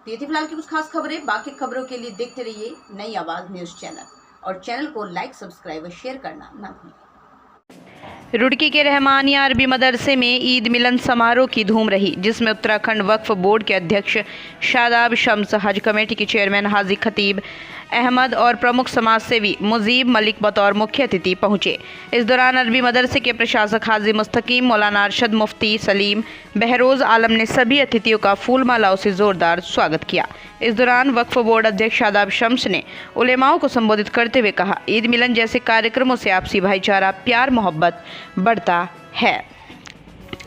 तो ये थी फिलहाल की कुछ खास खबरें। बाकी खबरों के लिए देखते रहिए नई आवाज़ न्यूज़ चैनल और चैनल को लाइक, सब्सक्राइब और शेयर करना ना भूलें। रुड़की के रहमानिया अरबी मदरसे में ईद मिलन समारोह की धूम रही, जिसमें उत्तराखंड वक्फ बोर्ड के अध्यक्ष शादाब शम्स, हज कमेटी के चेयरमैन हाजी खतीब अहमद और प्रमुख समाजसेवी मुजीब मलिक बतौर मुख्य अतिथि पहुंचे। इस दौरान अरबी मदरसे के प्रशासक हाजी मुस्तकीम, मौलाना अरशद मुफ्ती सलीम, बहरोज़ आलम ने सभी अतिथियों का फूल मालाओं से जोरदार स्वागत किया। इस दौरान वक्फ बोर्ड अध्यक्ष शादाब शम्स ने उलेमाओं को संबोधित करते हुए कहा, ईद मिलन जैसे कार्यक्रमों से आपसी भाईचारा, प्यार मोहब्बत बढ़ता है।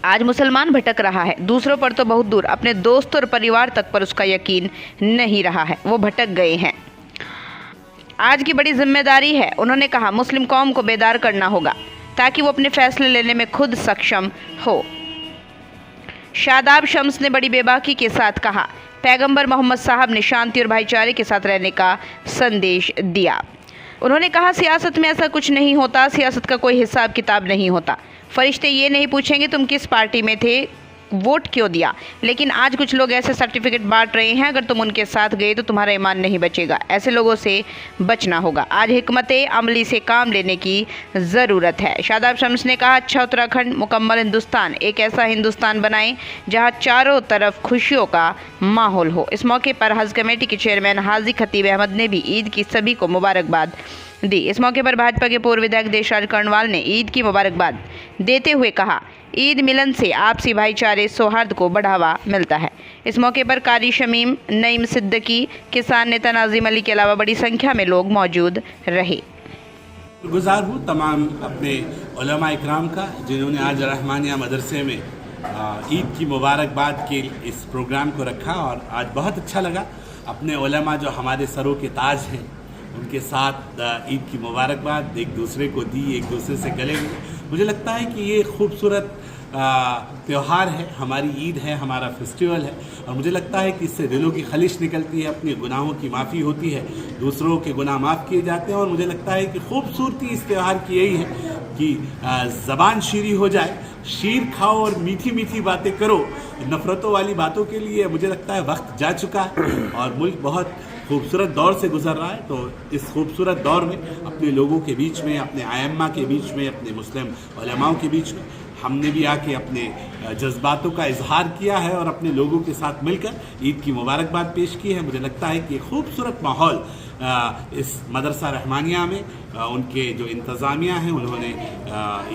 आज मुसलमान भटक रहा है, दूसरों पर तो बहुत दूर, अपने दोस्त और परिवार तक पर उसका यकीन नहीं रहा है, वो भटक गए हैं। आज की बड़ी जिम्मेदारी है, उन्होंने कहा, मुस्लिम कौम को बेदार करना होगा ताकि वो अपने फैसले लेने में खुद सक्षम हो। शादाब शम्स ने बड़ी बेबाकी के साथ कहा, पैगंबर मोहम्मद साहब ने शांति और भाईचारे के साथ रहने का संदेश दिया। उन्होंने कहा, सियासत में ऐसा कुछ नहीं होता, सियासत का कोई हिसाब किताब नहीं होता। फरिश्ते ये नहीं पूछेंगे तुम किस पार्टी में थे, वोट क्यों दिया, लेकिन आज कुछ लोग ऐसे सर्टिफिकेट बांट रहे हैं, अगर तुम उनके साथ गए तो तुम्हारा ईमान नहीं बचेगा। ऐसे लोगों से बचना होगा। आज हिकमत अमली से काम लेने की ज़रूरत है। शादाब शम्स ने कहा, अच्छा उत्तराखंड, मुकम्मल हिंदुस्तान, एक ऐसा हिंदुस्तान बनाएं जहां चारों तरफ खुशियों का माहौल हो। इस मौके पर हज कमेटी के चेयरमैन हाजी खतीब अहमद ने भी ईद की सभी को मुबारकबाद दी। इस मौके पर भाजपा के पूर्व विधायक देशराज कर्णवाल ने ईद की मुबारकबाद देते हुए कहा, ईद मिलन से आपसी भाईचारे, सौहार्द को बढ़ावा मिलता है। इस मौके पर कारी शमीम, नईम सिद्दीकी, किसान नेता नाजिम अली के अलावा बड़ी संख्या में लोग मौजूद रहे। गुजार हूँ तमाम अपने उलमा इकराम का, जिन्होंने आज रहमानिया मदरसे में ईद की मुबारकबाद के इस प्रोग्राम को रखा और आज बहुत अच्छा लगा। अपने उलमा जो हमारे सरों के ताज हैं, उनके साथ ईद की मुबारकबाद एक दूसरे को दी, एक दूसरे से गले मिले। मुझे लगता है कि ये खूबसूरत त्यौहार है, हमारी ईद है, हमारा फेस्टिवल है और मुझे लगता है कि इससे दिलों की खलिश निकलती है, अपने गुनाहों की माफ़ी होती है, दूसरों के गुनाह माफ़ किए जाते हैं। और मुझे लगता है कि खूबसूरती इस त्यौहार की यही है कि ज़बान शीरी हो जाए, शीर खाओ और मीठी मीठी बातें करो। नफ़रतों वाली बातों के लिए मुझे लगता है वक्त जा चुका है और मुल्क बहुत खूबसूरत दौर से गुजर रहा है। तो इस खूबसूरत दौर में अपने लोगों के बीच में, अपने आयम्मा के बीच में, अपने मुस्लिम उलमाओं के बीच में हमने भी आके अपने जज्बातों का इजहार किया है और अपने लोगों के साथ मिलकर ईद की मुबारकबाद पेश की है। मुझे लगता है कि खूबसूरत माहौल इस मदरसा रहमानिया में उनके जो इंतज़ामिया हैं उन्होंने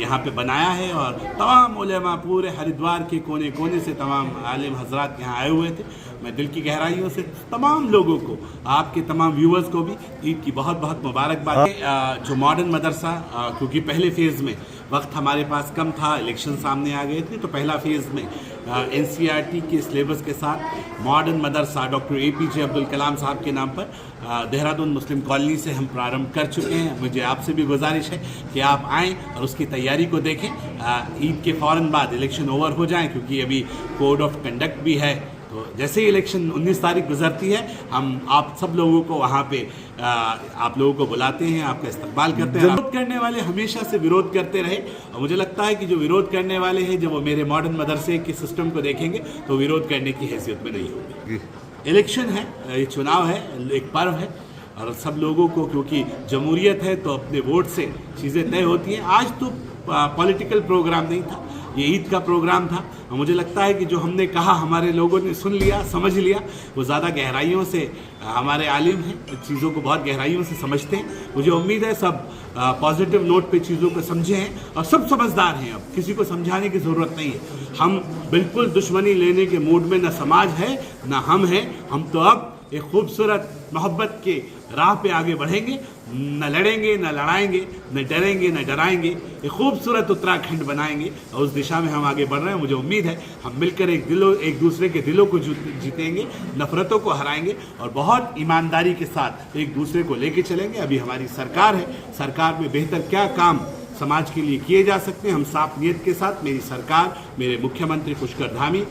यहाँ पे बनाया है और तमाम उलेमा पूरे हरिद्वार के कोने कोने से तमाम आलिम हजरात यहाँ आए हुए थे। मैं दिल की गहराइयों से तमाम लोगों को, आपके तमाम व्यूअर्स को भी ईद की बहुत बहुत मुबारकबाद। जो मॉडर्न मदरसा, क्योंकि पहले फेज़ में वक्त हमारे पास कम था, इलेक्शन सामने आ गए थे, तो पहला फेज़ में NCERT के सिलेबस के साथ मॉडर्न मदरसा डॉक्टर APJ अब्दुल कलाम साहब के नाम पर देहरादून मुस्लिम कॉलोनी से हम प्रारंभ कर चुके हैं। मुझे आपसे भी गुजारिश है कि आप आएँ और उसकी तैयारी को देखें। ईद के फ़ौरन बाद इलेक्शन ओवर हो जाएँ, क्योंकि अभी कोड ऑफ कंडक्ट भी है। तो जैसे ही इलेक्शन 19 तारीख गुजरती है, हम आप सब लोगों को वहाँ पे आप लोगों को बुलाते हैं, आपका इस्तकबाल करते हैं। विरोध करने वाले हमेशा से विरोध करते रहे और मुझे लगता है कि जो विरोध करने वाले हैं, जब वो मेरे मॉडर्न मदरसे के सिस्टम को देखेंगे तो विरोध करने की हैसियत में नहीं होगी। इलेक्शन है, ये चुनाव है, एक पर्व है और सब लोगों को, क्योंकि जमहूरियत है तो अपने वोट से चीज़ें तय होती हैं। आज तो पॉलिटिकल प्रोग्राम नहीं था, ये ईद का प्रोग्राम था और मुझे लगता है कि जो हमने कहा हमारे लोगों ने सुन लिया, समझ लिया। वो ज़्यादा गहराइयों से हमारे आलिम हैं, चीज़ों को बहुत गहराइयों से समझते हैं। मुझे उम्मीद है सब पॉजिटिव नोट पे चीज़ों को समझे हैं और सब समझदार हैं। अब किसी को समझाने की ज़रूरत नहीं है। हम बिल्कुल दुश्मनी लेने के मूड में न समाज है न हम हैं। हम तो अब एक खूबसूरत मोहब्बत के राह पे आगे बढ़ेंगे, न लड़ेंगे, न लड़ाएंगे, न डरेंगे, न डराएंगे। एक खूबसूरत उत्तराखंड बनाएंगे और उस दिशा में हम आगे बढ़ रहे हैं। मुझे उम्मीद है हम मिलकर एक दूसरे के दिलों को जीतेंगे, नफ़रतों को हराएंगे और बहुत ईमानदारी के साथ एक दूसरे को लेके चलेंगे। अभी हमारी सरकार है, सरकार में बेहतर क्या काम समाज के लिए किए जा सकते हैं, हम साफ नीयत के साथ, मेरी सरकार, मेरे मुख्यमंत्री पुष्कर धामी,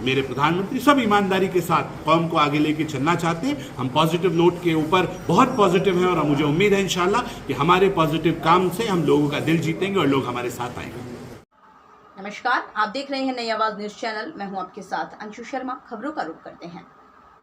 मेरे प्रधानमंत्री, सब ईमानदारी के साथ कौम को आगे लेके चलना चाहते हैं। हम पॉजिटिव नोट के ऊपर बहुत पॉजिटिव हैं और मुझे उम्मीद है इंशाल्लाह कि हमारे पॉजिटिव काम से हम लोगों का दिल जीतेंगे और लोग हमारे साथ आएंगे। नमस्कार, आप देख रहे हैं नई आवाज़ न्यूज़ चैनल। मैं हूं आपके साथ अंशु शर्मा। खबरों का रुख करते हैं।